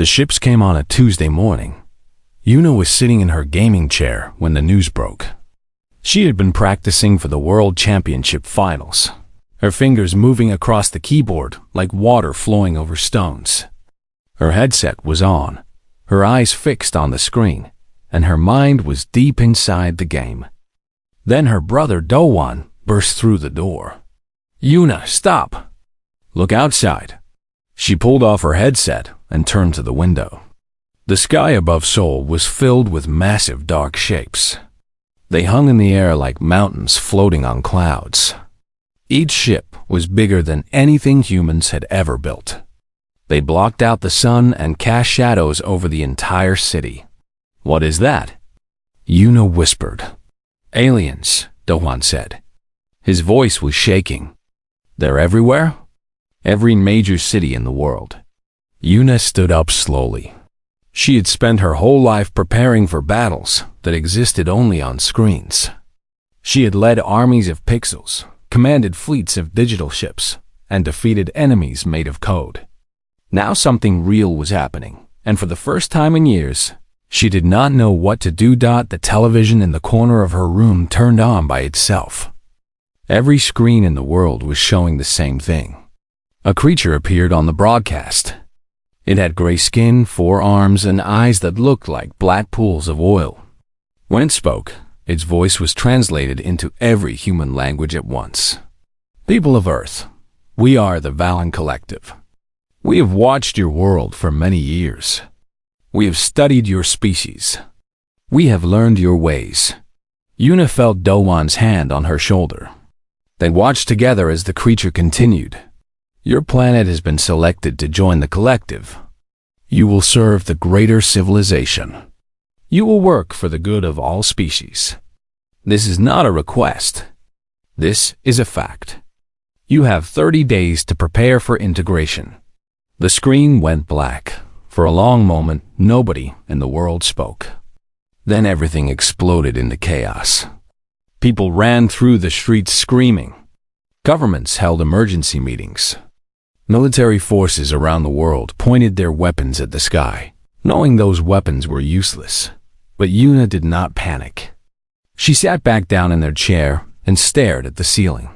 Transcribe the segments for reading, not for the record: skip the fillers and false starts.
The ships came on a Tuesday morning. Yuna was sitting in her gaming chair when the news broke. She had been practicing for the World Championship Finals, her fingers moving across the keyboard like water flowing over stones. Her headset was on, her eyes fixed on the screen, and her mind was deep inside the game. Then her brother Do-won burst through the door. "Yuna, stop! Look outside." She pulled off her headset and turned to the window. The sky above Seoul was filled with massive dark shapes. They hung in the air like mountains floating on clouds. Each ship was bigger than anything humans had ever built. They blocked out the sun and cast shadows over the entire city. "What is that?" Yuna whispered. "Aliens," Do-won said. His voice was shaking. "They're everywhere?" "Every major city in the world." Yuna stood up slowly. She had spent her whole life preparing for battles that existed only on screens. She had led armies of pixels, commanded fleets of digital ships, and defeated enemies made of code. Now something real was happening, and for the first time in years, she did not know what to do. The television in the corner of her room turned on by itself. Every screen in the world was showing the same thing. A creature appeared on the broadcast. It had gray skin, 4 arms, and eyes that looked like black pools of oil. When it spoke, its voice was translated into every human language at once. "People of Earth, we are the Valen Collective. We have watched your world for many years. We have studied your species. We have learned your ways." Yuna felt Do-won's hand on her shoulder. They watched together as the creature continued. "Your planet has been selected to join the collective. You will serve the greater civilization. You will work for the good of all species. This is not a request. This is a fact. You have 30 days to prepare for integration." The screen went black. For a long moment, nobody in the world spoke. Then everything exploded into chaos. People ran through the streets screaming. Governments held emergency meetings. Military forces around the world pointed their weapons at the sky, knowing those weapons were useless. But Yuna did not panic. She sat back down in their chair and stared at the ceiling.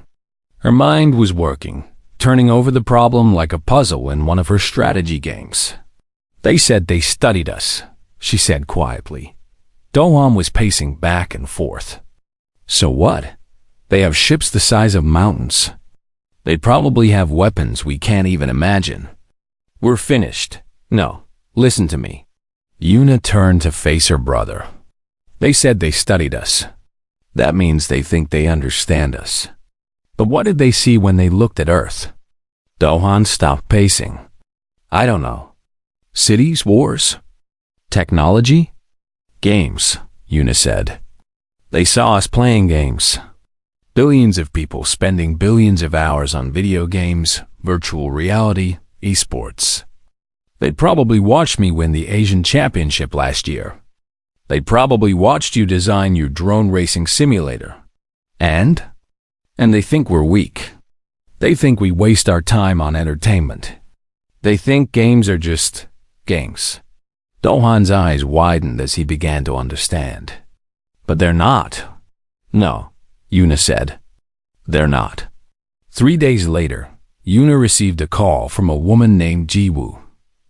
Her mind was working, turning over the problem like a puzzle in one of her strategy games. "They said they studied us," she said quietly. Do-won was pacing back and forth. "So what? They have ships the size of mountains. They'd probably have weapons we can't even imagine. We're finished. No, listen to me." Yuna turned to face her brother. "They said they studied us. That means they think they understand us. But what did they see when they looked at Earth?" Do-won stopped pacing. "I don't know. Cities, wars, technology, games," Yuna said. "They saw us playing games. Billions of people spending billions of hours on video games, virtual reality, esports. They'd probably watched me win the Asian Championship last year. They'd probably watched you design your drone racing simulator. And they think we're weak. They think we waste our time on entertainment. They think games are just games." Do-won's eyes widened as he began to understand. "But they're not." "No," Yuna said. "They're not." 3 days later, Yuna received a call from a woman named Ji-woo.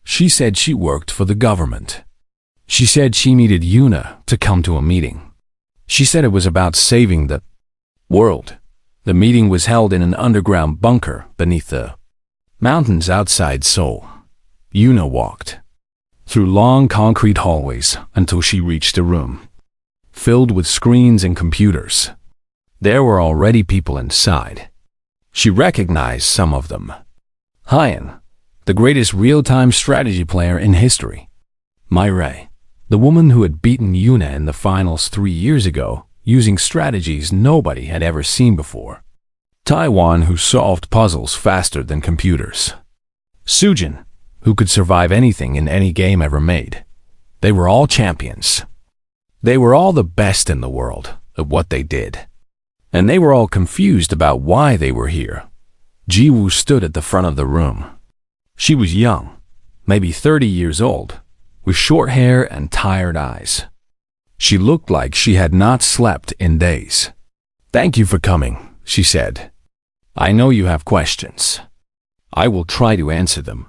She said she worked for the government. She said she needed Yuna to come to a meeting. She said it was about saving the world. The meeting was held in an underground bunker beneath the mountains outside Seoul. Yuna walked through long concrete hallways until she reached a room filled with screens and computers. There were already people inside. She recognized some of them. Hyen, the greatest real-time strategy player in history. Mireille, the woman who had beaten Yuna in the finals 3 years ago, using strategies nobody had ever seen before. Taiwan, who solved puzzles faster than computers. Sujin, who could survive anything in any game ever made. They were all champions. They were all the best in the world at what they did. And they were all confused about why they were here. Ji-woo stood at the front of the room. She was young, maybe 30 years old, with short hair and tired eyes. She looked like she had not slept in days. "Thank you for coming," she said. "I know you have questions. I will try to answer them.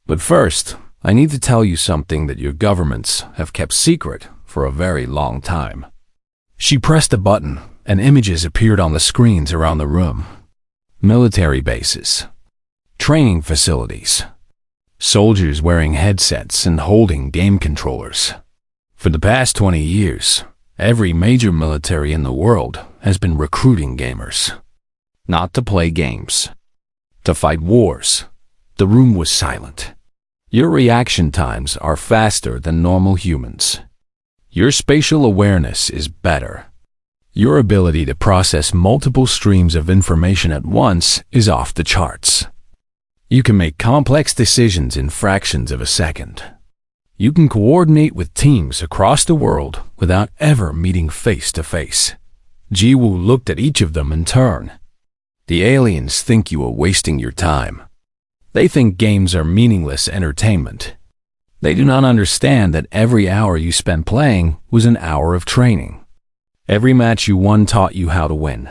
But first, I need to tell you something that your governments have kept secret for a very long time." She pressed a button, and images appeared on the screens around the room. Military bases, training facilities, soldiers wearing headsets and holding game controllers. For the past 20 years, every major military in the world has been recruiting gamers. Not to play games, to fight wars. The room was silent. Your reaction times are faster than normal humans. Your spatial awareness is better. Your ability to process multiple streams of information at once is off the charts. You can make complex decisions in fractions of a second. You can coordinate with teams across the world without ever meeting face to face. Jiwoo looked at each of them in turn. The aliens think you are wasting your time. They think games are meaningless entertainment. They do not understand that every hour you spent playing was an hour of training. Every match you won taught you how to win.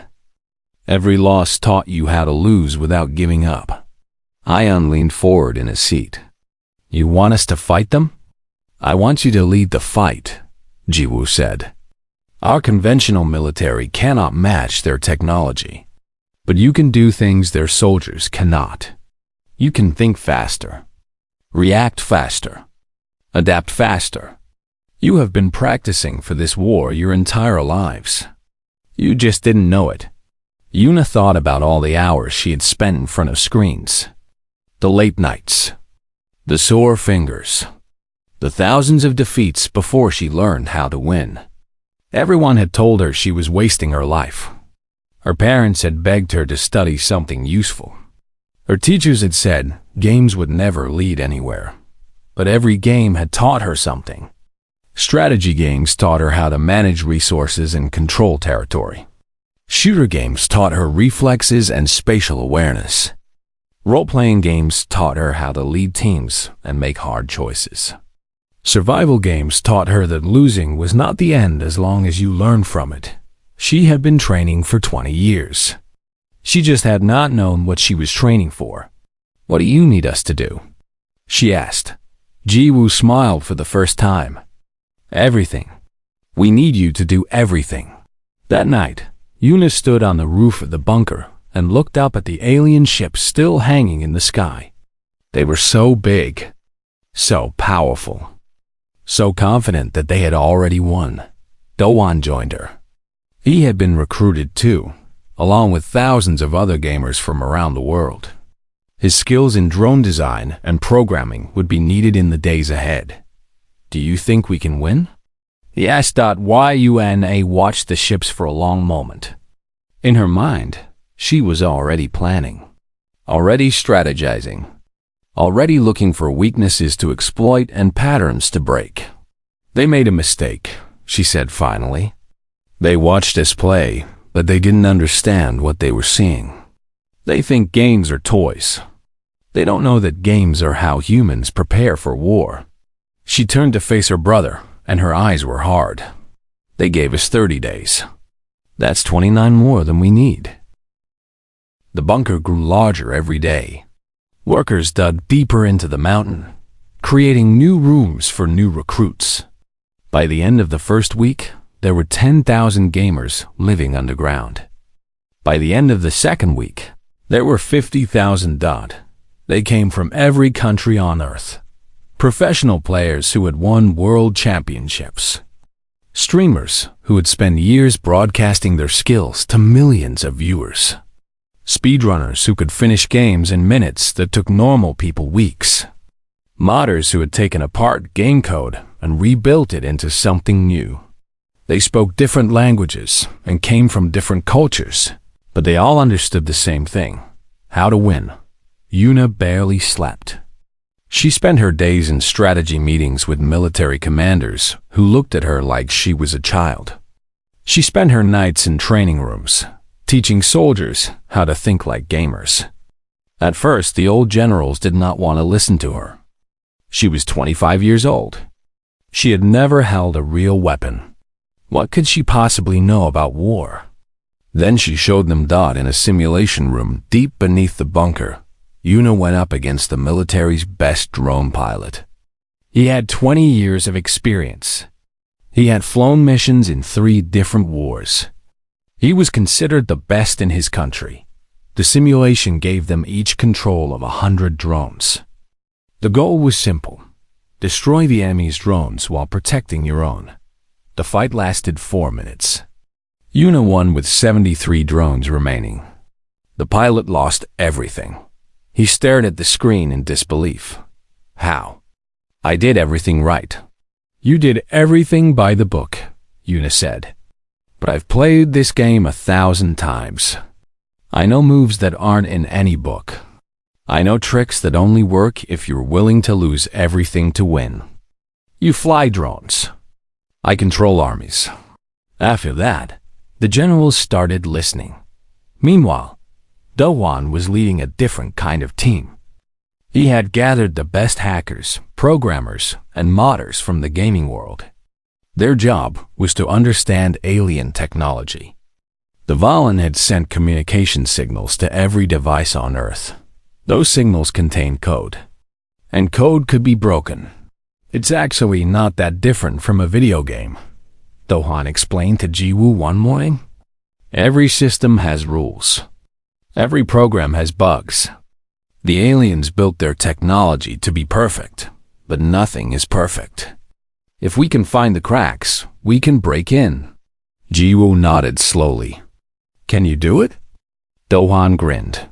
Every loss taught you how to lose without giving up. Ion leaned forward in his seat. "You want us to fight them?" "I want you to lead the fight," Jiwoo said. "Our conventional military cannot match their technology. But you can do things their soldiers cannot. You can think faster, react faster, adapt faster. You have been practicing for this war your entire lives. You just didn't know it." Yuna thought about all the hours she had spent in front of screens. The late nights, the sore fingers, the thousands of defeats before she learned how to win. Everyone had told her she was wasting her life. Her parents had begged her to study something useful. Her teachers had said games would never lead anywhere. But every game had taught her something. Strategy games taught her how to manage resources and control territory. Shooter games taught her reflexes and spatial awareness. Role-playing games taught her how to lead teams and make hard choices. Survival games taught her that losing was not the end as long as you learned from it. She had been training for 20 years. She just had not known what she was training for. "What do you need us to do?" she asked. Jiwoo smiled for the first time. "Everything. We need you to do everything." That night, Yuna stood on the roof of the bunker and looked up at the alien ships still hanging in the sky. They were so big, so powerful, so confident that they had already won. Doan joined her. He had been recruited too, along with thousands of other gamers from around the world. His skills in drone design and programming would be needed in the days ahead. "Do you think we can win?" he asked. Yuna watched the ships for a long moment. In her mind, she was already planning, already strategizing, already looking for weaknesses to exploit and patterns to break. "They made a mistake," she said finally. "They watched us play, but they didn't understand what they were seeing. They think games are toys. They don't know that games are how humans prepare for war." She turned to face her brother, and her eyes were hard. "They gave us 30 days. That's 29 more than we need." The bunker grew larger every day. Workers dug deeper into the mountain, creating new rooms for new recruits. By the end of the first week, there were 10,000 gamers living underground. By the end of the second week, there were 50,000. They came from every country on Earth. Professional players who had won world championships. Streamers who would spend years broadcasting their skills to millions of viewers. Speedrunners who could finish games in minutes that took normal people weeks. Modders who had taken apart game code and rebuilt it into something new. They spoke different languages and came from different cultures, but they all understood the same thing: how to win. Yuna barely slept. She spent her days in strategy meetings with military commanders who looked at her like she was a child. She spent her nights in training rooms, teaching soldiers how to think like gamers. At first, the old generals did not want to listen to her. She was 25 years old. She had never held a real weapon. What could she possibly know about war? Then she showed them Dot in a simulation room deep beneath the bunker. Yuna went up against the military's best drone pilot. He had 20 years of experience. He had flown missions in 3 different wars. He was considered the best in his country. The simulation gave them each control of 100 drones. The goal was simple: destroy the enemy's drones while protecting your own. The fight lasted 4 minutes. Yuna won with 73 drones remaining. The pilot lost everything. He stared at the screen in disbelief. How? I did everything right. You did everything by the book, Yuna said. But I've played this game 1,000 times. I know moves that aren't in any book. I know tricks that only work if you're willing to lose everything to win. You fly drones. I control armies. After that, the generals started listening. Meanwhile, Do-hwan was leading a different kind of team. He had gathered the best hackers, programmers, and modders from the gaming world. Their job was to understand alien technology. The Valen had sent communication signals to every device on Earth. Those signals contained code. And code could be broken. It's actually not that different from a video game, Do-hwan explained to Ji-woo one morning. Every system has rules. Every program has bugs. The aliens built their technology to be perfect, but nothing is perfect. If we can find the cracks, we can break in. Ji-woo nodded slowly. Can you do it? Do-hwan grinned.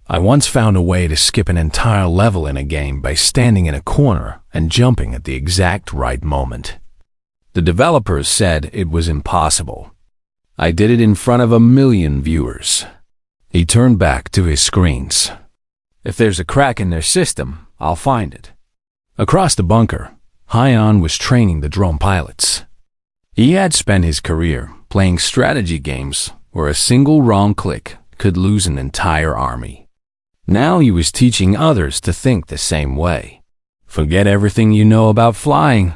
I once found a way to skip an entire level in a game by standing in a corner and jumping at the exact right moment. The developers said it was impossible. I did it in front of 1 million viewers. He turned back to his screens. If there's a crack in their system, I'll find it. Across the bunker, Hyeon was training the drone pilots. He had spent his career playing strategy games where a single wrong click could lose an entire army. Now he was teaching others to think the same way. Forget everything you know about flying,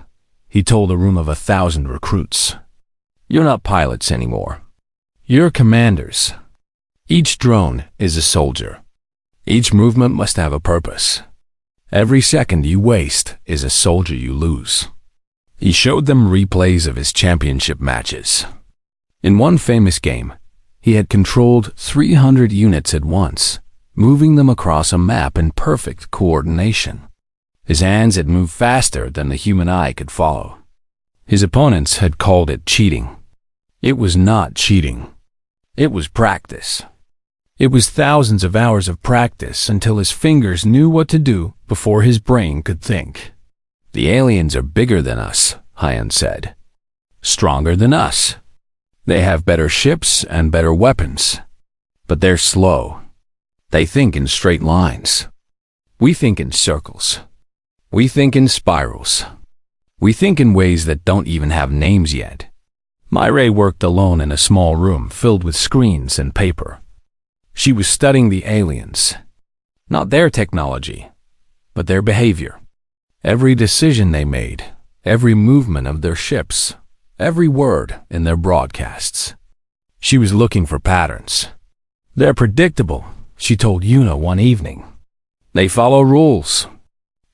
he told a room of 1,000 recruits. You're not pilots anymore. You're commanders. Each drone is a soldier. Each movement must have a purpose. Every second you waste is a soldier you lose. He showed them replays of his championship matches. In one famous game, he had controlled 300 units at once, moving them across a map in perfect coordination. His hands had moved faster than the human eye could follow. His opponents had called it cheating. It was not cheating. It was practice. It was thousands of hours of practice until his fingers knew what to do before his brain could think. The aliens are bigger than us, Hyeon said. Stronger than us. They have better ships and better weapons. But they're slow. They think in straight lines. We think in circles. We think in spirals. We think in ways that don't even have names yet. Myrae worked alone in a small room filled with screens and paper. She was studying the aliens. Not their technology, but their behavior. Every decision they made, every movement of their ships, every word in their broadcasts. She was looking for patterns. They're predictable, she told Yuna one evening. They follow rules.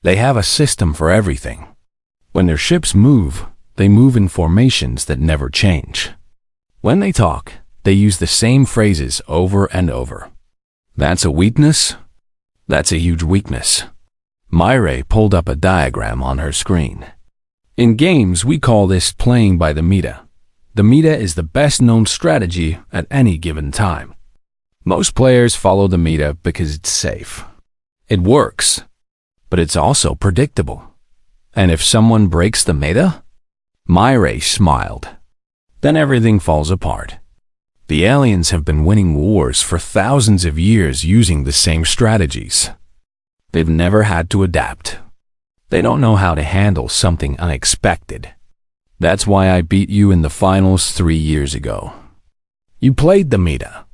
They have a system for everything. When their ships move, they move in formations that never change. When they talk, they use the same phrases over and over. That's a weakness? That's a huge weakness. Myrae pulled up a diagram on her screen. In games, we call this playing by the meta. The meta is the best-known strategy at any given time. Most players follow the meta because it's safe. It works, but it's also predictable. And if someone breaks the meta? Myrae smiled. Then everything falls apart. The aliens have been winning wars for thousands of years using the same strategies. They've never had to adapt. They don't know how to handle something unexpected. That's why I beat you in the finals 3 years ago. You played the meta.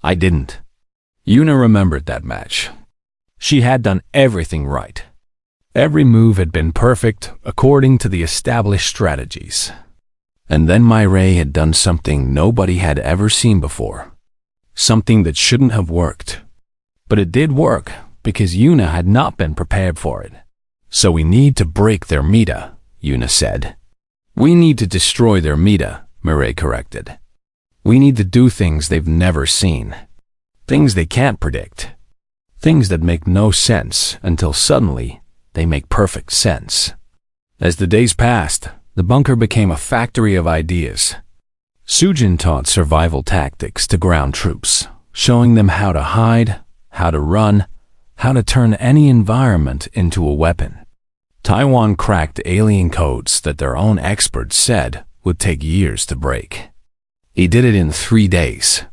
I didn't. Yuna remembered that match. She had done everything right. Every move had been perfect according to the established strategies. And then Mireille had done something nobody had ever seen before. Something that shouldn't have worked. But it did work because Yuna had not been prepared for it. So we need to break their meta, Yuna said. We need to destroy their meta, Mireille corrected. We need to do things they've never seen. Things they can't predict. Things that make no sense until suddenly they make perfect sense. As the days passed, the bunker became a factory of ideas. Sujin taught survival tactics to ground troops, showing them how to hide, how to run, how to turn any environment into a weapon. Taiwan cracked alien codes that their own experts said would take years to break. He did it in 3 days.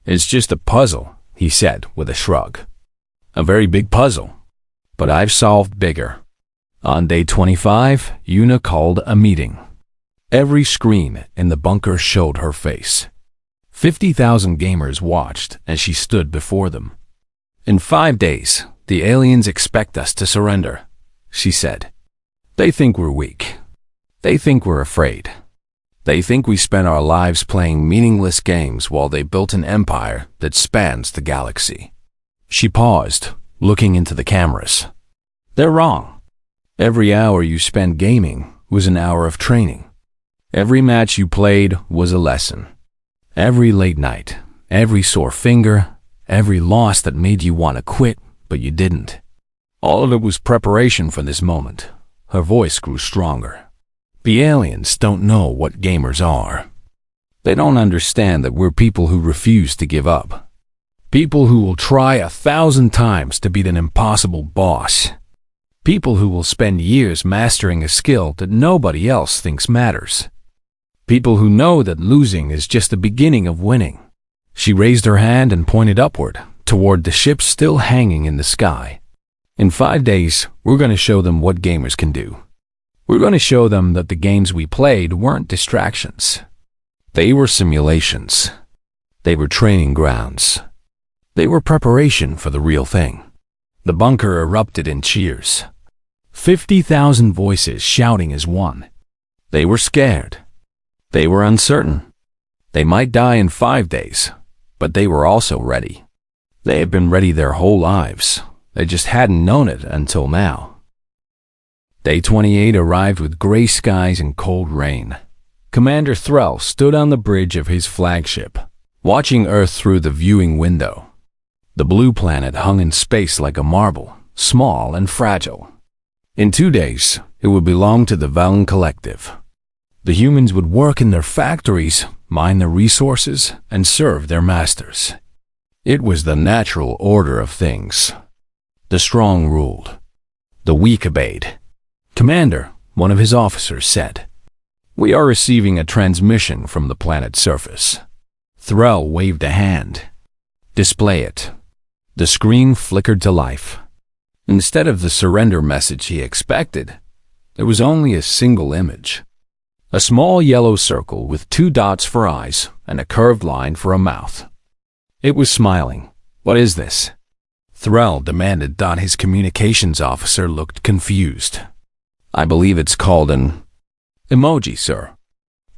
It's just a puzzle, he said with a shrug. A very big puzzle, but I've solved bigger. On day 25, Yuna called a meeting. Every screen in the bunker showed her face. 50,000 gamers watched as she stood before them. In 5 days, the aliens expect us to surrender, she said. They think we're weak. They think we're afraid. They think we spent our lives playing meaningless games while they built an empire that spans the galaxy. She paused, looking into the cameras. They're wrong. Every hour you spent gaming was an hour of training. Every match you played was a lesson. Every late night, every sore finger, every loss that made you want to quit, but you didn't. All of it was preparation for this moment. Her voice grew stronger. The aliens don't know what gamers are. They don't understand that we're people who refuse to give up. People who will try 1,000 times to beat an impossible boss. People who will spend years mastering a skill that nobody else thinks matters. People who know that losing is just the beginning of winning. She raised her hand and pointed upward, toward the ships still hanging in the sky. In 5 days, we're going to show them what gamers can do. We're going to show them that the games we played weren't distractions. They were simulations. They were training grounds. They were preparation for the real thing. The bunker erupted in cheers. 50,000 voices shouting as one. They were scared. They were uncertain. They might die in 5 days, but they were also ready. They had been ready their whole lives. They just hadn't known it until now. Day 28 arrived with gray skies and cold rain. Commander Threll stood on the bridge of his flagship, watching Earth through the viewing window. The blue planet hung in space like a marble, small and fragile. In 2 days, it would belong to the Valen Collective. The humans would work in their factories, mine their resources, and serve their masters. It was the natural order of things. The strong ruled. The weak obeyed. Commander, one of his officers said, "We are receiving a transmission from the planet's surface." Threll waved a hand. "Display it." The screen flickered to life. Instead of the surrender message he expected, there was only a single image. A small yellow circle with 2 dots for eyes and a curved line for a mouth. It was smiling. "What is this?" Threll demanded. His communications officer looked confused. "I believe it's called an emoji, sir.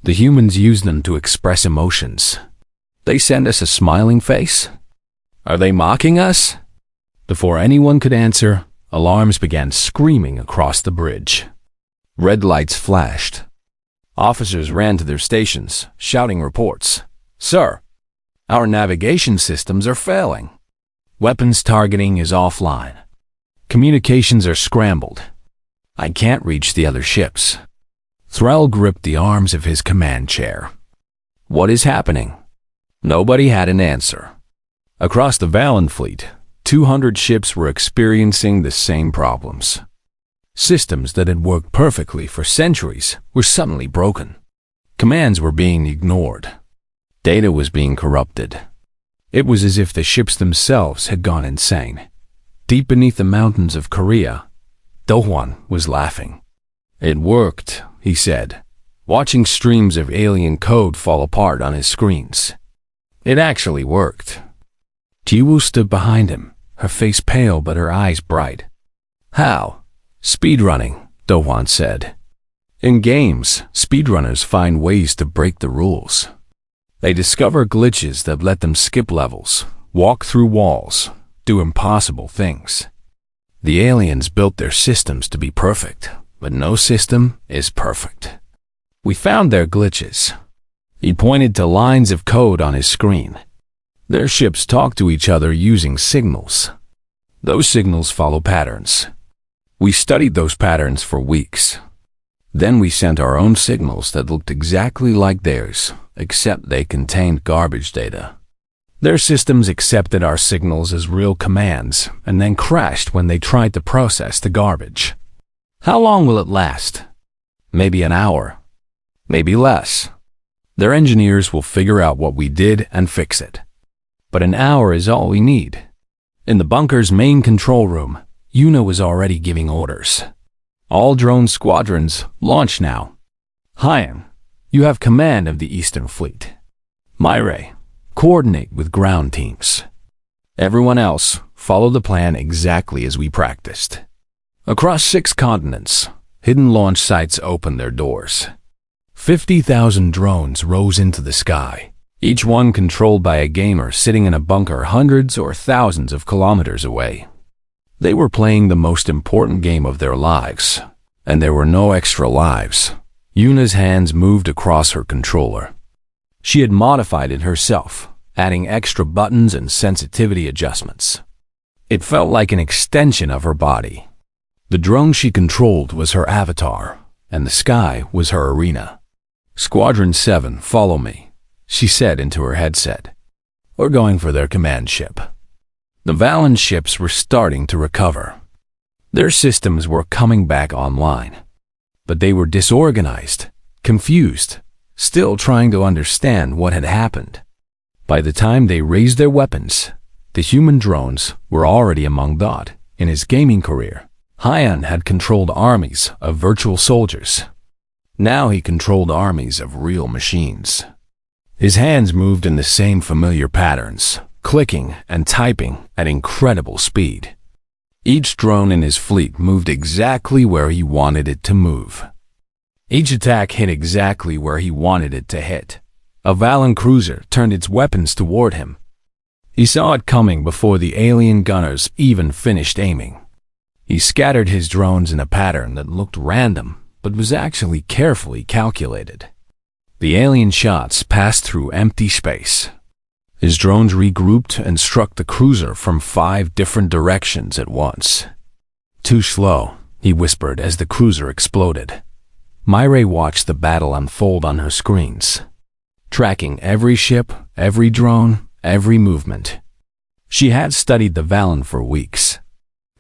The humans use them to express emotions. They send us a smiling face? Are they mocking us?" Before anyone could answer, alarms began screaming across the bridge. Red lights flashed. Officers ran to their stations, shouting reports. "Sir, our navigation systems are failing. Weapons targeting is offline. Communications are scrambled. I can't reach the other ships." Threll gripped the arms of his command chair. What is happening? Nobody had an answer. Across the Valen fleet, 200 ships were experiencing the same problems. Systems that had worked perfectly for centuries were suddenly broken. Commands were being ignored. Data was being corrupted. It was as if the ships themselves had gone insane. Deep beneath the mountains of Korea, Dohwan was laughing. "It worked," he said, watching streams of alien code fall apart on his screens. It actually worked. Jiwoo stood behind him, her face pale but her eyes bright. "How?" Speedrunning, Dohwan said. In games, speedrunners find ways to break the rules. They discover glitches that let them skip levels, walk through walls, do impossible things. The aliens built their systems to be perfect, but no system is perfect. We found their glitches. He pointed to lines of code on his screen. Their ships talk to each other using signals. Those signals follow patterns. We studied those patterns for weeks. Then we sent our own signals that looked exactly like theirs, except they contained garbage data. Their systems accepted our signals as real commands and then crashed when they tried to process the garbage. How long will it last? Maybe an hour. Maybe less. Their engineers will figure out what we did and fix it. But an hour is all we need. In the bunker's main control room, Yuna was already giving orders. All drone squadrons, launch now. Hyan, you have command of the Eastern Fleet. Myre, coordinate with ground teams. Everyone else, follow the plan exactly as we practiced. Across 6 continents, hidden launch sites opened their doors. 50,000 drones rose into the sky, each one controlled by a gamer sitting in a bunker hundreds or thousands of kilometers away. They were playing the most important game of their lives, and there were no extra lives. Yuna's hands moved across her controller. She had modified it herself, adding extra buttons and sensitivity adjustments. It felt like an extension of her body. The drone she controlled was her avatar, and the sky was her arena. Squadron 7, follow me, she said into her headset. We're going for their command ship. The Valen ships were starting to recover. Their systems were coming back online. But they were disorganized, confused, still trying to understand what had happened. By the time they raised their weapons, the human drones were already among Dot. In his gaming career, Hyan had controlled armies of virtual soldiers. Now he controlled armies of real machines. His hands moved in the same familiar patterns, clicking and typing at incredible speed. Each drone in his fleet moved exactly where he wanted it to move. Each attack hit exactly where he wanted it to hit. A Valen cruiser turned its weapons toward him. He saw it coming before the alien gunners even finished aiming. He scattered his drones in a pattern that looked random, but was actually carefully calculated. The alien shots passed through empty space. His drones regrouped and struck the cruiser from 5 different directions at once. Too slow, he whispered as the cruiser exploded. Myre watched the battle unfold on her screens, tracking every ship, every drone, every movement. She had studied the Valen for weeks.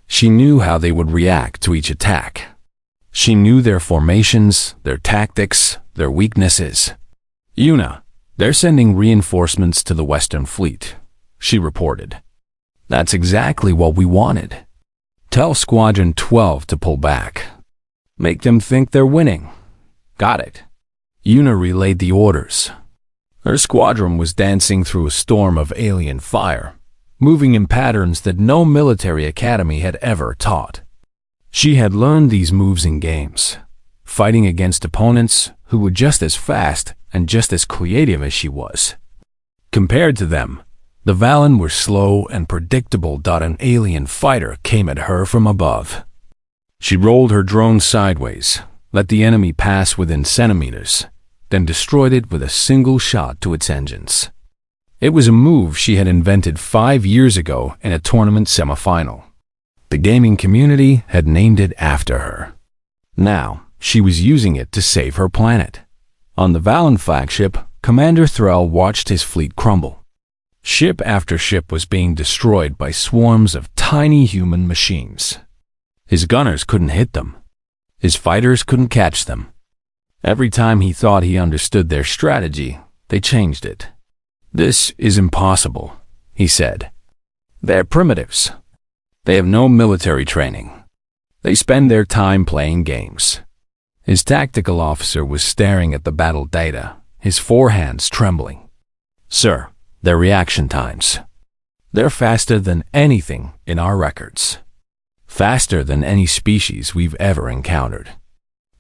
She knew how they would react to each attack. She knew their formations, their tactics, their weaknesses. Yuna, they're sending reinforcements to the Western Fleet, she reported. That's exactly what we wanted. Tell Squadron 12 to pull back. Make them think they're winning. Got it. Yuna relayed the orders. Her squadron was dancing through a storm of alien fire, moving in patterns that no military academy had ever taught. She had learned these moves in games, fighting against opponents who were just as fast and just as creative as she was. Compared to them, the Valen were slow and predictable. An alien fighter came at her from above. She rolled her drone sideways, let the enemy pass within centimeters, then destroyed it with a single shot to its engines. It was a move she had invented 5 years ago in a tournament semifinal. The gaming community had named it after her. Now, she was using it to save her planet. On the Valen flagship, Commander Threll watched his fleet crumble. Ship after ship was being destroyed by swarms of tiny human machines. His gunners couldn't hit them. His fighters couldn't catch them. Every time he thought he understood their strategy, they changed it. This is impossible, he said. They're primitives. They have no military training. They spend their time playing games. His tactical officer was staring at the battle data, his forehands trembling. Sir, their reaction times. They're faster than anything in our records. faster than any species we've ever encountered.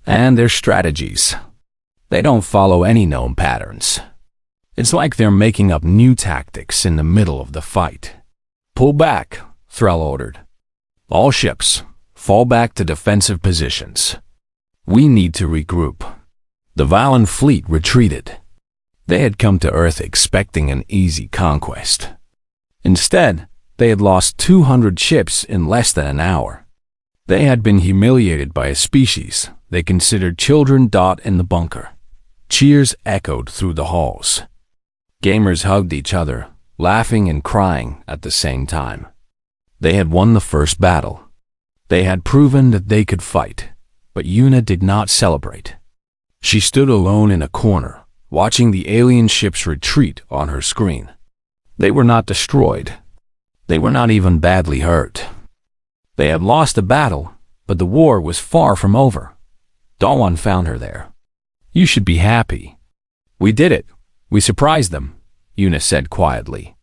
And their strategies. They don't follow any known patterns. It's like they're making up new tactics in the middle of the fight. "Pull back," Thrall ordered. "All ships, fall back to defensive positions. We need to regroup." The Valen fleet retreated. They had come to Earth expecting an easy conquest. Instead, they had lost 200 ships in less than an hour. They had been humiliated by a species they considered children. In the bunker, cheers echoed through the halls. Gamers hugged each other, laughing and crying at the same time. They had won the first battle. They had proven that they could fight, but Yuna did not celebrate. She stood alone in a corner, watching the alien ships retreat on her screen. They were not destroyed. They were not even badly hurt. They had lost a battle, but the war was far from over. Dawn found her there. "You should be happy." "We did it. We surprised them," Yuna said quietly.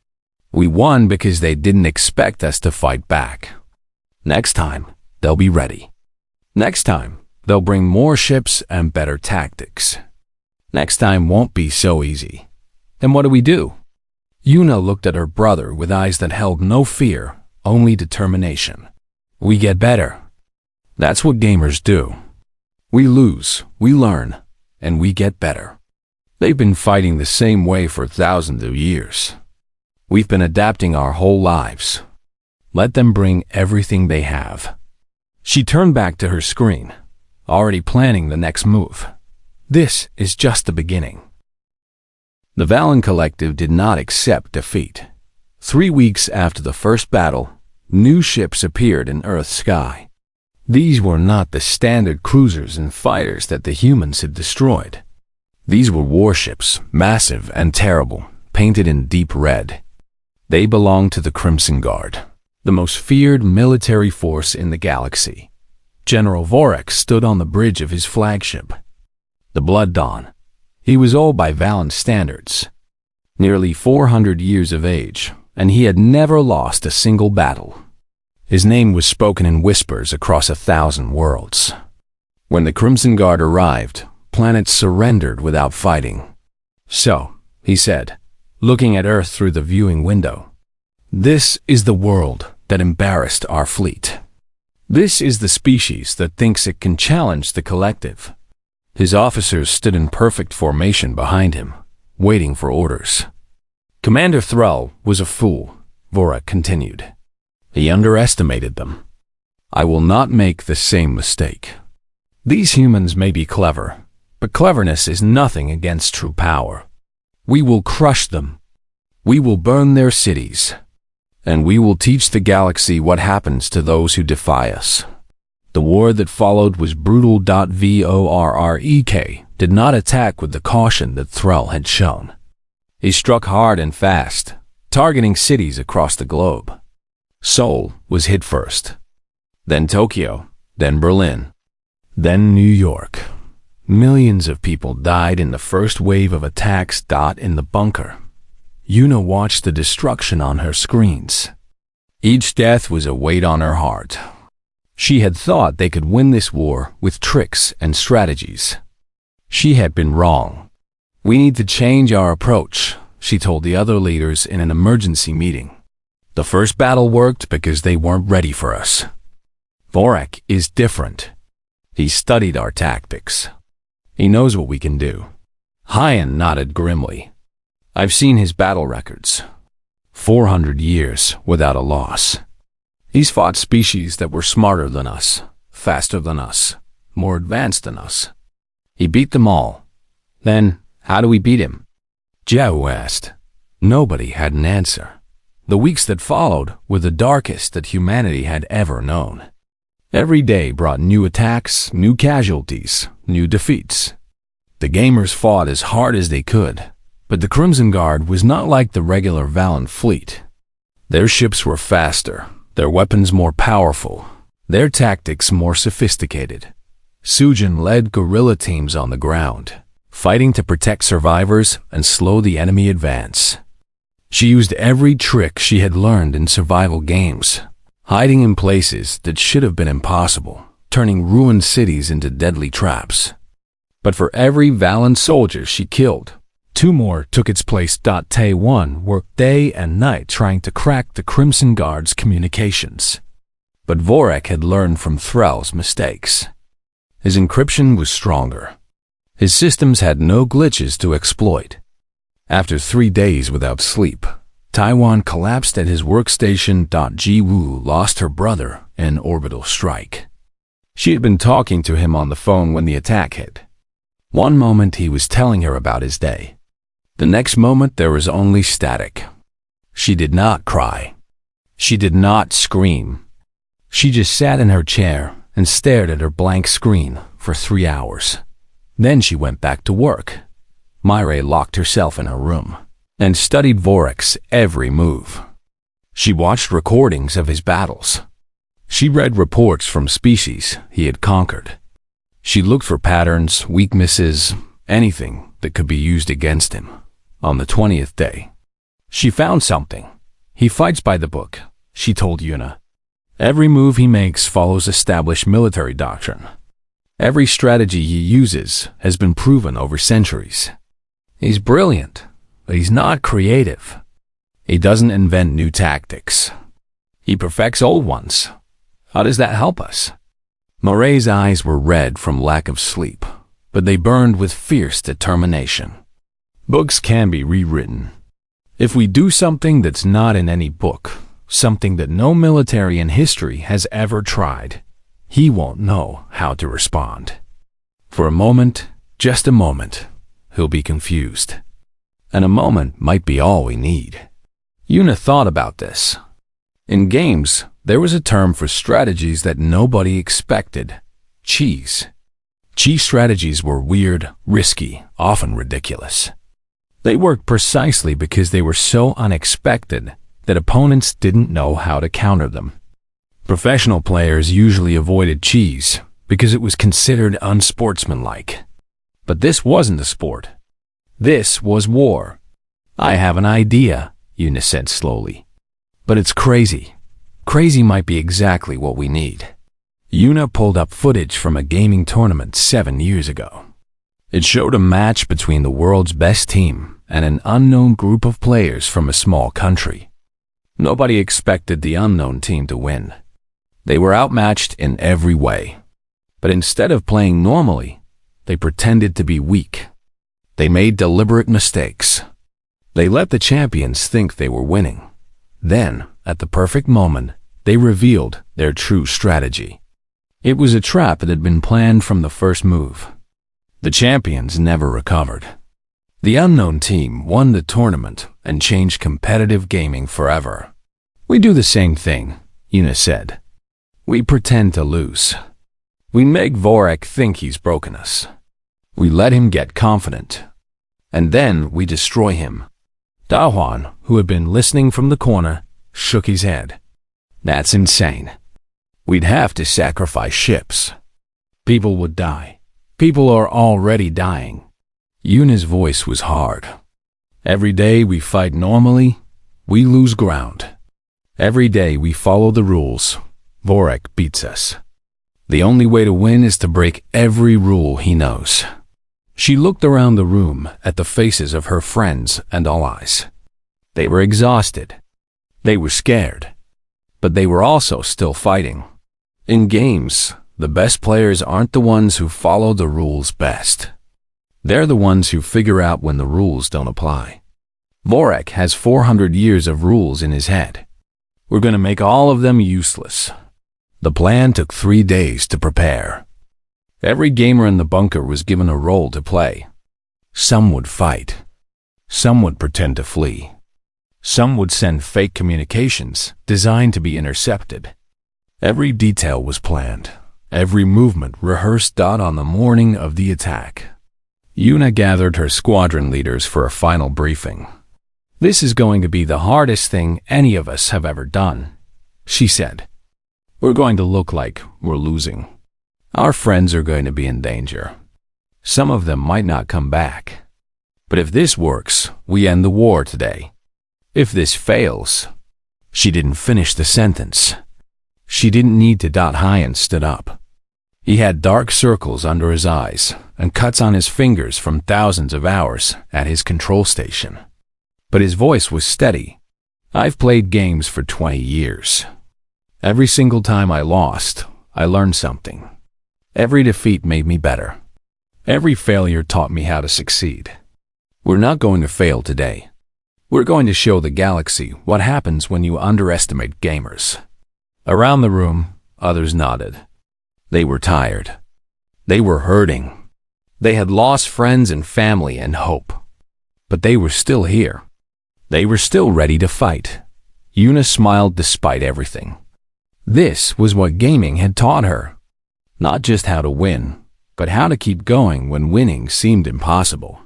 "We won because they didn't expect us to fight back. Next time, they'll be ready. Next time, they'll bring more ships and better tactics. Next time won't be so easy." "Then what do we do?" Yuna looked at her brother with eyes that held no fear, only determination. "We get better. That's what gamers do. We lose, we learn, and we get better. They've been fighting the same way for thousands of years. We've been adapting our whole lives. Let them bring everything they have." She turned back to her screen, already planning the next move. This is just the beginning. The Valen Collective did not accept defeat. 3 weeks after the first battle, new ships appeared in Earth's sky. These were not the standard cruisers and fighters that the humans had destroyed. These were warships, massive and terrible, painted in deep red. They belonged to the Crimson Guard, the most feared military force in the galaxy. General Vorak stood on the bridge of his flagship, the Blood Dawn. He was old by Valen standards, nearly 400 years of age, and he had never lost a single battle. His name was spoken in whispers across 1,000 worlds. When the Crimson Guard arrived, planets surrendered without fighting. "So," he said, looking at Earth through the viewing window, "this is the world that embarrassed our fleet. This is the species that thinks it can challenge the collective." His officers stood in perfect formation behind him, waiting for orders. "Commander Thrall was a fool," Vorak continued. "He underestimated them. I will not make the same mistake. These humans may be clever, but cleverness is nothing against true power. We will crush them. We will burn their cities. And we will teach the galaxy what happens to those who defy us." The war that followed was brutal. Vorek did not attack with the caution that Thrall had shown. He struck hard and fast, targeting cities across the globe. Seoul was hit first, then Tokyo, then Berlin, then New York. Millions of people died in the first wave of attacks. In the bunker, Yuna watched the destruction on her screens. Each death was a weight on her heart. She had thought they could win this war with tricks and strategies. She had been wrong. "We need to change our approach," she told the other leaders in an emergency meeting. "The first battle worked because they weren't ready for us. Vorak is different. He studied our tactics. He knows what we can do." Hyan nodded grimly. "I've seen his battle records. 400 years without a loss. He's fought species that were smarter than us, faster than us, more advanced than us. He beat them all. Then, how do we beat him?" Jiao asked. Nobody had an answer. The weeks that followed were the darkest that humanity had ever known. Every day brought new attacks, new casualties, new defeats. The gamers fought as hard as they could, but the Crimson Guard was not like the regular Valen fleet. Their ships were faster, their weapons more powerful, their tactics more sophisticated. Sujin led guerrilla teams on the ground, fighting to protect survivors and slow the enemy advance. She used every trick she had learned in survival games. hiding in places that should have been impossible, turning ruined cities into deadly traps. But for every valiant soldier she killed, two more took its place. Tae-1 worked day and night trying to crack the Crimson Guard's communications. But Vorak had learned from Thrall's mistakes. His encryption was stronger. His systems had no glitches to exploit. After 3 days without sleep, Taiwan collapsed at his workstation. Ji-woo lost her brother in an orbital strike. She had been talking to him on the phone when the attack hit. One moment he was telling her about his day. The next moment there was only static. She did not cry. She did not scream. She just sat in her chair and stared at her blank screen for 3 hours. Then she went back to work. Myre locked herself in her room and studied Vorak's every move. She watched recordings of his battles. She read reports from species he had conquered. She looked for patterns, weaknesses, anything that could be used against him. On the 20th day, she found something. He fights by the book, she told Yuna. Every move he makes follows established military doctrine. Every strategy he uses has been proven over centuries. He's brilliant, but he's not creative. He doesn't invent new tactics. He perfects old ones. How does that help us? Moray's eyes were red from lack of sleep, but they burned with fierce determination. Books can be rewritten. If we do something that's not in any book, something that no military in history has ever tried, he won't know how to respond. For a moment, just a moment, he'll be confused. And a moment might be all we need. Yuna thought about this. In games, there was a term for strategies that nobody expected: cheese. Cheese strategies were weird, risky, often ridiculous. They worked precisely because they were so unexpected that opponents didn't know how to counter them. Professional players usually avoided cheese because it was considered unsportsmanlike. But this wasn't a sport. This was war. I have an idea, Yuna said slowly. But it's crazy. Crazy might be exactly what we need. Yuna pulled up footage from a gaming tournament 7 years ago. It showed a match between the world's best team and an unknown group of players from a small country. Nobody expected the unknown team to win. They were outmatched in every way. But instead of playing normally, they pretended to be weak. They made deliberate mistakes. They let the champions think they were winning. Then, at the perfect moment, they revealed their true strategy. It was a trap that had been planned from the first move. The champions never recovered. The unknown team won the tournament and changed competitive gaming forever. We do the same thing, Yuna said. We pretend to lose. We make Vorak think he's broken us. We let him get confident. And then we destroy him. Dahuan, who had been listening from the corner, shook his head. That's insane. We'd have to sacrifice ships. People would die. People are already dying. Yuna's voice was hard. Every day we fight normally, we lose ground. Every day we follow the rules, Vorak beats us. The only way to win is to break every rule he knows. She looked around the room at the faces of her friends and allies. They were exhausted. They were scared. But they were also still fighting. In games, the best players aren't the ones who follow the rules best. They're the ones who figure out when the rules don't apply. Vorak has 400 years of rules in his head. We're going to make all of them useless. The plan took 3 days to prepare. Every gamer in the bunker was given a role to play. Some would fight. Some would pretend to flee. Some would send fake communications designed to be intercepted. Every detail was planned. Every movement rehearsed. On the morning of the attack, Yuna gathered her squadron leaders for a final briefing. This is going to be the hardest thing any of us have ever done, she said. We're going to look like we're losing. Our friends are going to be in danger. Some of them might not come back. But if this works, we end the war today. If this fails, she didn't finish the sentence. She didn't need to dot high and stood up. He had dark circles under his eyes and cuts on his fingers from thousands of hours at his control station. But his voice was steady. I've played games for 20 years. Every single time I lost, I learned something. Every defeat made me better. Every failure taught me how to succeed. We're not going to fail today. We're going to show the galaxy what happens when you underestimate gamers. Around the room, others nodded. They were tired. They were hurting. They had lost friends and family and hope. But they were still here. They were still ready to fight. Yuna smiled despite everything. This was what gaming had taught her. Not just how to win, but how to keep going when winning seemed impossible.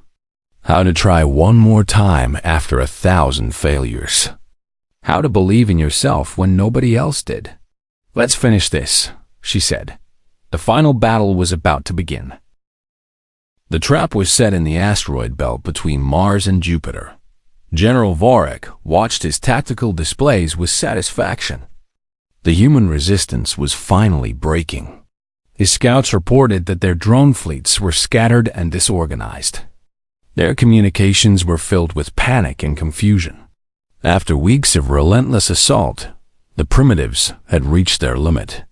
How to try one more time after 1,000 failures. How to believe in yourself when nobody else did. Let's finish this, she said. The final battle was about to begin. The trap was set in the asteroid belt between Mars and Jupiter. General Vorek watched his tactical displays with satisfaction. The human resistance was finally breaking. His scouts reported that their drone fleets were scattered and disorganized. Their communications were filled with panic and confusion. After weeks of relentless assault, the primitives had reached their limit.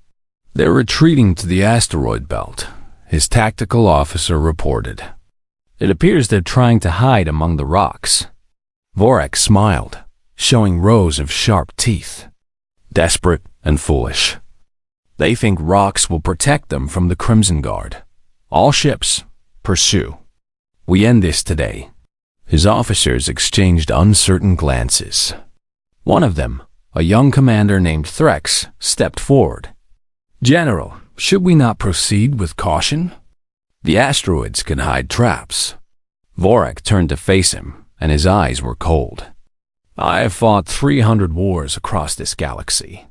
They're retreating to the asteroid belt, his tactical officer reported. It appears they're trying to hide among the rocks. Vorek smiled, showing rows of sharp teeth. Desperate and foolish. They think rocks will protect them from the Crimson Guard. All ships, pursue. We end this today. His officers exchanged uncertain glances. One of them, a young commander named Threx, stepped forward. General, should we not proceed with caution? The asteroids can hide traps. Vorek turned to face him, and his eyes were cold. I have fought 300 wars across this galaxy.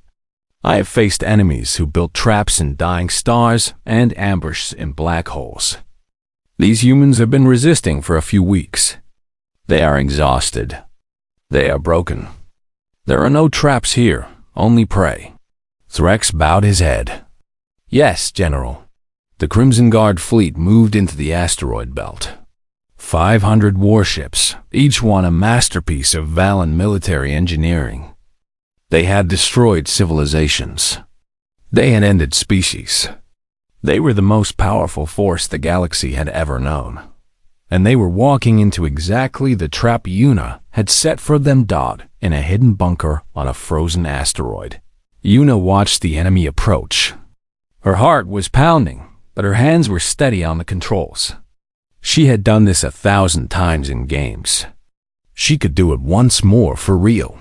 I have faced enemies who built traps in dying stars and ambushes in black holes. These humans have been resisting for a few weeks. They are exhausted. They are broken. There are no traps here, only prey. Threx bowed his head. Yes, General. The Crimson Guard fleet moved into the asteroid belt. 500 warships, each one a masterpiece of Valan military engineering. They had destroyed civilizations. They had ended species. They were the most powerful force the galaxy had ever known. And they were walking into exactly the trap Yuna had set for them in a hidden bunker on a frozen asteroid. Yuna watched the enemy approach. Her heart was pounding, but her hands were steady on the controls. She had done this 1,000 times in games. She could do it once more for real.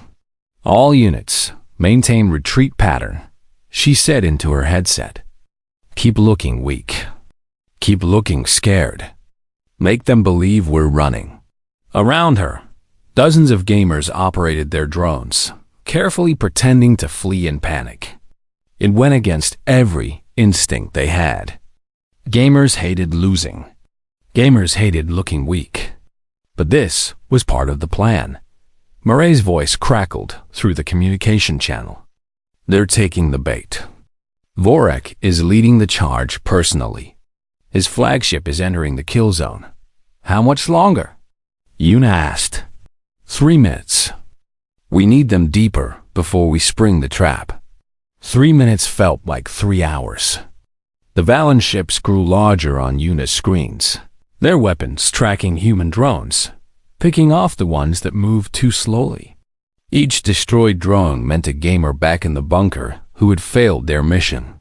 All units, maintain retreat pattern, she said into her headset. Keep looking weak. Keep looking scared. Make them believe we're running. Around her, dozens of gamers operated their drones, carefully pretending to flee in panic. It went against every instinct they had. Gamers hated losing. Gamers hated looking weak. But this was part of the plan. Murray's voice crackled through the communication channel. They're taking the bait. Vorek is leading the charge personally. His flagship is entering the kill zone. How much longer? Yuna asked. 3 minutes. We need them deeper before we spring the trap. 3 minutes felt like 3 hours. The Valan ships grew larger on Yuna's screens, their weapons tracking human drones, picking off the ones that moved too slowly. Each destroyed drone meant a gamer back in the bunker who had failed their mission.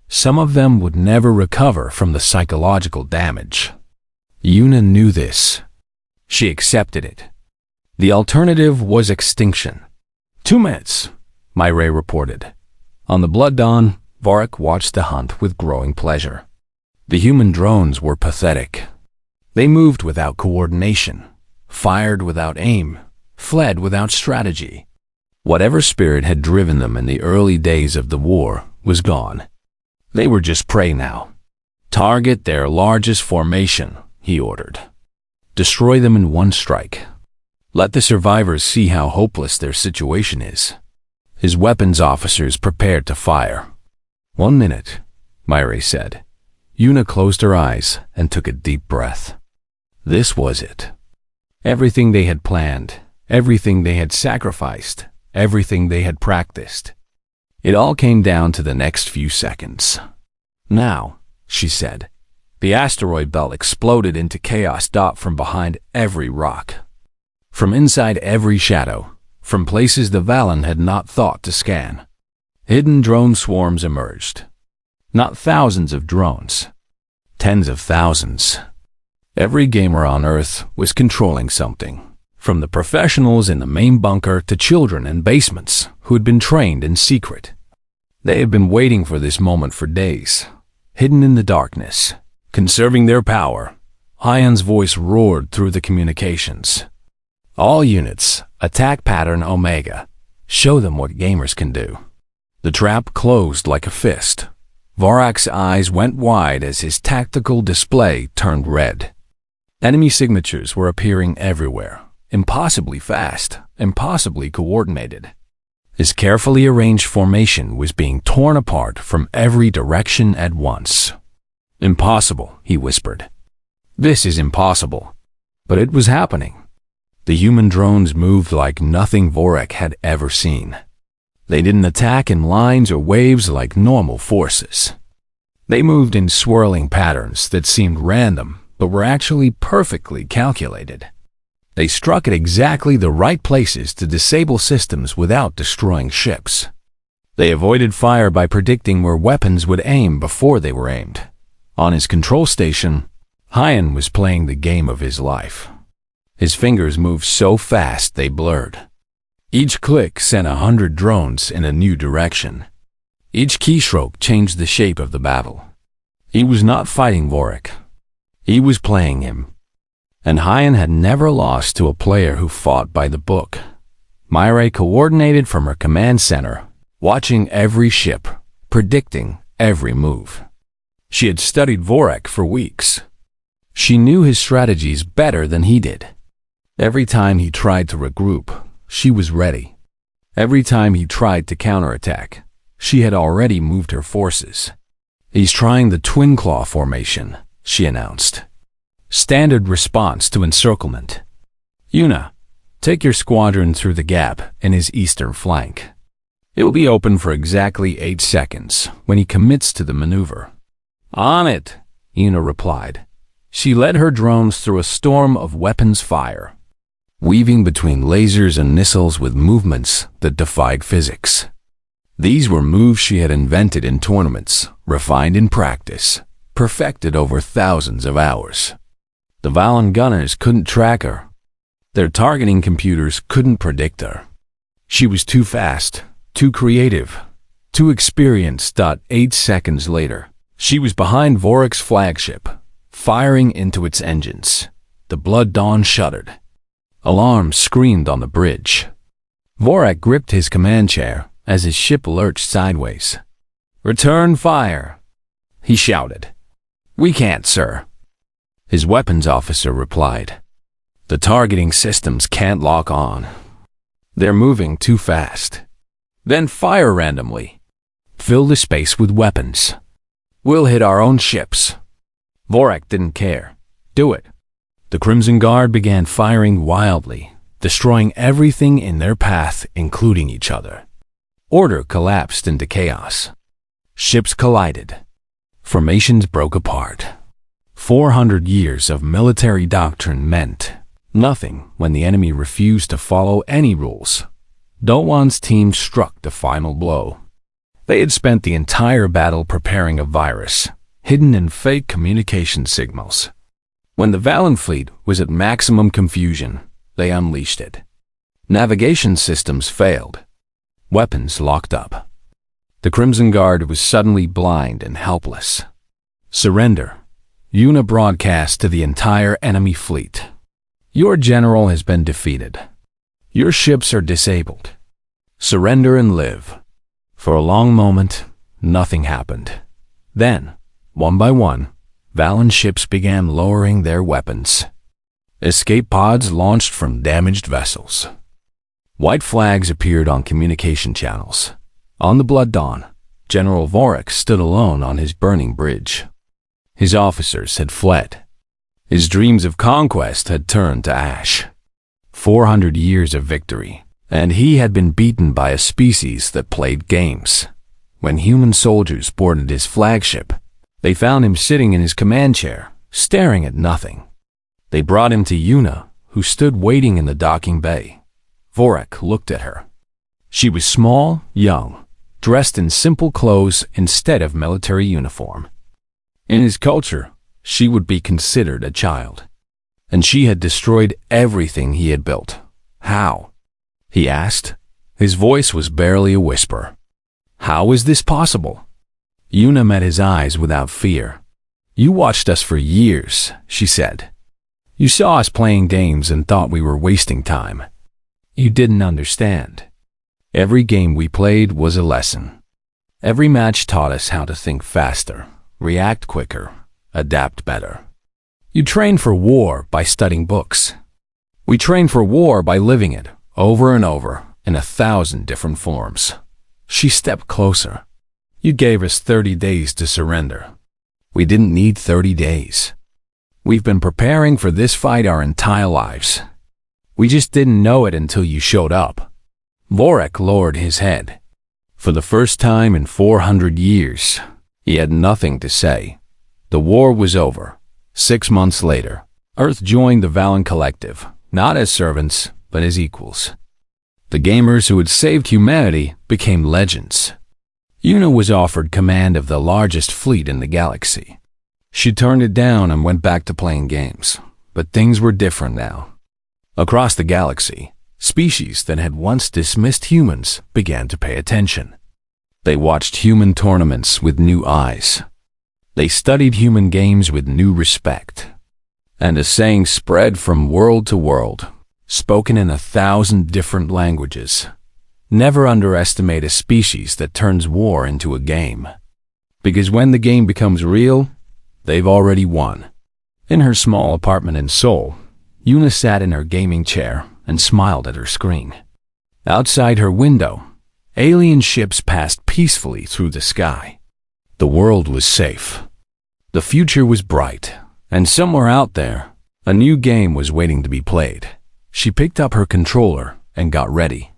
Some of them would never recover from the psychological damage. Yuna knew this. She accepted it. The alternative was extinction. 2 minutes, Myrey reported. On the Blood Dawn, Vorek watched the hunt with growing pleasure. The human drones were pathetic. They moved without coordination, fired without aim, fled without strategy. Whatever spirit had driven them in the early days of the war was gone. They were just prey now. Target their largest formation, he ordered. Destroy them in one strike. Let the survivors see how hopeless their situation is. His weapons officers prepared to fire. 1 minute, Myre said. Yuna closed her eyes and took a deep breath. This was it. Everything they had planned, everything they had sacrificed, everything they had practiced. It all came down to the next few seconds. Now, she said. The asteroid belt exploded into chaos. From behind every rock, from inside every shadow, from places the Valen had not thought to scan. Hidden drone swarms emerged. Not thousands of drones, tens of thousands. Every gamer on Earth was controlling something, from the professionals in the main bunker to children in basements who had been trained in secret. They had been waiting for this moment for days, hidden in the darkness, conserving their power. Hyan's voice roared through the communications. All units, attack pattern Omega. Show them what gamers can do. The trap closed like a fist. Vorak's eyes went wide as his tactical display turned red. Enemy signatures were appearing everywhere, impossibly fast, impossibly coordinated. His carefully arranged formation was being torn apart from every direction at once. Impossible, he whispered. This is impossible. But it was happening. The human drones moved like nothing Vorak had ever seen. They didn't attack in lines or waves like normal forces. They moved in swirling patterns that seemed random, but were actually perfectly calculated. They struck at exactly the right places to disable systems without destroying ships. They avoided fire by predicting where weapons would aim before they were aimed. On his control station, Hyan was playing the game of his life. His fingers moved so fast they blurred. Each click sent 100 drones in a new direction. Each keystroke changed the shape of the battle. He was not fighting Vorak. He was playing him. And Hyan had never lost to a player who fought by the book. Myre coordinated from her command center, watching every ship, predicting every move. She had studied Vorak for weeks. She knew his strategies better than he did. Every time he tried to regroup, she was ready. Every time he tried to counterattack, she had already moved her forces. He's trying the twin claw formation, she announced. Standard response to encirclement. Yuna, take your squadron through the gap in his eastern flank. It will be open for exactly 8 seconds when he commits to the maneuver. On it, Yuna replied. She led her drones through a storm of weapons fire, weaving between lasers and missiles with movements that defied physics. These were moves she had invented in tournaments, refined in practice, perfected over thousands of hours. The Valen gunners couldn't track her. Their targeting computers couldn't predict her. She was too fast, too creative, too experienced. 8 seconds later, she was behind Vorak's flagship, firing into its engines. The Blood Dawn shuddered. Alarms screamed on the bridge. Vorak gripped his command chair as his ship lurched sideways. Return fire, he shouted. We can't, sir. His weapons officer replied. The targeting systems can't lock on. They're moving too fast. Then fire randomly. Fill the space with weapons. We'll hit our own ships. Vorak didn't care. Do it. The Crimson Guard began firing wildly, destroying everything in their path, including each other. Order collapsed into chaos. Ships collided. Formations broke apart. 400 years of military doctrine meant nothing when the enemy refused to follow any rules. Dowan's team struck the final blow. They had spent the entire battle preparing a virus, hidden in fake communication signals. When the Valen fleet was at maximum confusion, they unleashed it. Navigation systems failed. Weapons locked up. The Crimson Guard was suddenly blind and helpless. Surrender. Yuna broadcast to the entire enemy fleet. Your general has been defeated. Your ships are disabled. Surrender and live. For a long moment, nothing happened. Then, one by one, Valen ships began lowering their weapons. Escape pods launched from damaged vessels. White flags appeared on communication channels. On the Blood Dawn, General Vorik stood alone on his burning bridge. His officers had fled. His dreams of conquest had turned to ash. 400 years of victory, and he had been beaten by a species that played games. When human soldiers boarded his flagship, they found him sitting in his command chair, staring at nothing. They brought him to Yuna, who stood waiting in the docking bay. Vorik looked at her. She was small, young, dressed in simple clothes instead of military uniform. In his culture, she would be considered a child. And she had destroyed everything he had built. How? He asked. His voice was barely a whisper. How is this possible? Yuna met his eyes without fear. You watched us for years, she said. You saw us playing games and thought we were wasting time. You didn't understand. Every game we played was a lesson. Every match taught us how to think faster, react quicker, adapt better. You trained for war by studying books. We trained for war by living it, over and over, in 1,000 different forms. She stepped closer. You gave us 30 days to surrender. We didn't need 30 days. We've been preparing for this fight our entire lives. We just didn't know it until you showed up. Vorik lowered his head. For the first time in 400 years, he had nothing to say. The war was over. 6 months later, Earth joined the Valen Collective, not as servants, but as equals. The gamers who had saved humanity became legends. Yuna was offered command of the largest fleet in the galaxy. She turned it down and went back to playing games, but things were different now. Across the galaxy, species that had once dismissed humans began to pay attention. They watched human tournaments with new eyes. They studied human games with new respect. And a saying spread from world to world, spoken in 1,000 different languages. Never underestimate a species that turns war into a game. Because when the game becomes real, they've already won. In her small apartment in Seoul, Yuna sat in her gaming chair and smiled at her screen. Outside her window, alien ships passed peacefully through the sky. The world was safe. The future was bright, and somewhere out there, a new game was waiting to be played. She picked up her controller and got ready.